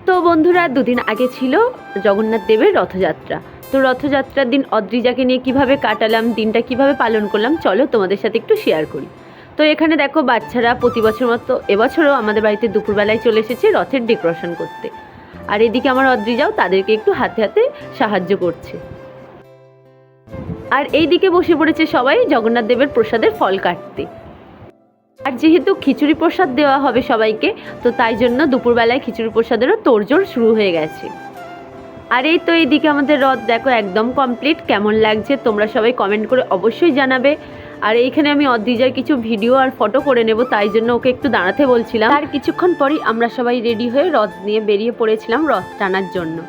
তো বন্ধুরা, দুদিন আগে ছিল জগন্নাথ দেবের রথযাত্রা। তো রথযাত্রার দিন অদ্রিজাকে নিয়ে কিভাবে কাটালাম, দিনটা কিভাবে পালন করলাম, চলো তোমাদের সাথে একটু শেয়ার করি। তো এখানে দেখো, বাচ্চারা প্রতি বছর মতো এবছরও আমাদের বাড়িতে দুপুরবেলায় চলে এসেছে রথের ডেকোরেশন করতে। আর এদিকে আমার অদ্রিজাও তাদেরকে একটু হাতে হাতে সাহায্য করছে। আর এই দিকে বসে পড়েছে সবাই জগন্নাথ দেবের প্রসাদের ফল কাটতে। আর যেহেতু খিচুড়ি প্রসাদ দেওয়া হবে সবাইকে, তো তাই জন্য দুপুরবেলায় খিচুড়ি প্রসাদেরও তোড়জোড় শুরু হয়ে গেছে। আর এই তো এইদিকে আমাদের রথ দেখো একদম কমপ্লিট। কেমন লাগছে তোমরা সবাই কমেন্ট করে অবশ্যই জানাবে। আর এইখানে আমি অদ্রিজার কিছু ভিডিও আর ফটো করে নেব, তাই জন্য ওকে একটু দাঁড়াতে বলছিলাম। আর কিছুক্ষণ পরই আমরা সবাই রেডি হয়ে রথ নিয়ে বেরিয়ে পড়েছিলাম রথ টানার জন্য।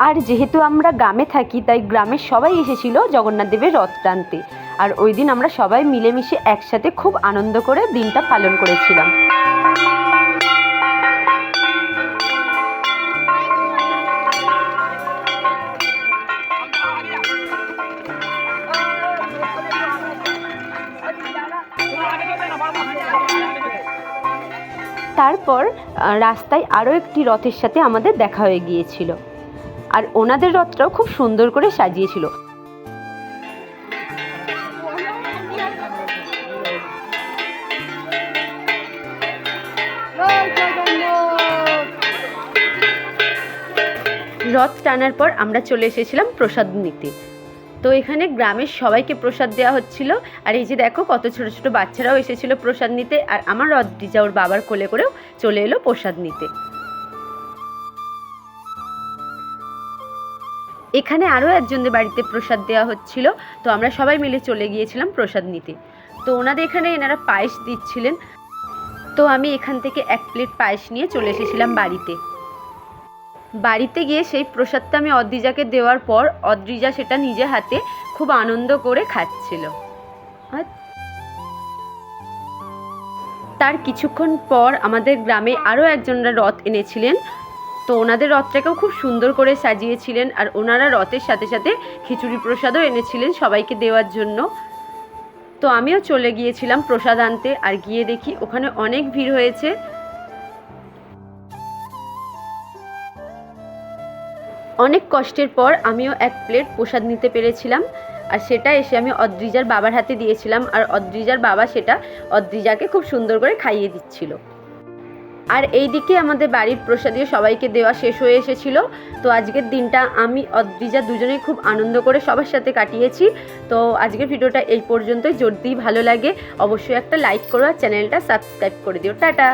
আর যেহেতু আমরা গ্রামে থাকি, তাই গ্রামের সবাই এসেছিল জগন্নাথ দেবের রথ টানতে। আর ওই দিন আমরা সবাই মিলেমিশে একসাথে খুব আনন্দ করে দিনটা পালন করেছিলাম। তারপর রাস্তায় আরও একটি রথের সাথে আমাদের দেখা হয়ে গিয়েছিল। আর ওনাদের রথটাও খুব সুন্দর করে সাজিয়েছিল। রথ টানার পর আমরা চলে এসেছিলাম প্রসাদ নিতে। তো এখানে গ্রামের সবাইকে প্রসাদ দেওয়া হচ্ছিল। আর এই যে দেখো, কত ছোট ছোট বাচ্চারাও এসেছিল প্রসাদ নিতে। আর আমার অদ্রিজা ওর বাবার কোলে করেও চলে এলো প্রসাদ নিতে। এখানে আরও একজনদের বাড়িতে প্রসাদ দেওয়া হচ্ছিল, তো আমরা সবাই মিলে চলে গিয়েছিলাম প্রসাদ নিতে। তো ওনাদের এখানে এনারা পায়েস দিচ্ছিলেন। তো আমি এখান থেকে 1 প্লেট পায়েস নিয়ে চলে এসেছিলাম বাড়িতে গিয়ে সেই প্রসাদটা আমি অদ্রিজাকে দেওয়ার পর অদ্রিজা সেটা নিজে হাতে খুব আনন্দ করে খাচ্ছিল। তার কিছুক্ষণ পর আমাদের গ্রামে আরও একজনরা রথ এনেছিলেন। তো ওনাদের রথটাকেও খুব সুন্দর করে সাজিয়েছিলেন। আর ওনারা রথের সাথে সাথে খিচুড়ি প্রসাদও এনেছিলেন সবাইকে দেওয়ার জন্য। তো আমিও চলে গিয়েছিলাম প্রসাদ আনতে। আর গিয়ে দেখি ওখানে অনেক ভিড় হয়েছে। অনেক কষ্টের পর আমিও 1 প্লেট প্রসাদ নিতে পেরেছিলাম। আর সেটা এসে আমি অদ্রিজার বাবার হাতে দিয়েছিলাম। আর অদ্রিজার বাবা সেটা অদ্রিজাকে খুব সুন্দর করে খাইয়ে দিচ্ছিল। আর এই দিকে আমাদের বাড়ির প্রসাদীয় সবাইকে দেওয়া শেষ হয়ে এসেছিল। তো আজকের দিনটা আমি অদ্রিজা দুজনেই খুব আনন্দ করে সবার সাথে কাটিয়েছি। তো আজকের ভিডিওটা এই পর্যন্তই। যদি ভালো লাগে অবশ্যই একটা লাইক করো আর চ্যানেলটা সাবস্ক্রাইব করে দিও। টাটা।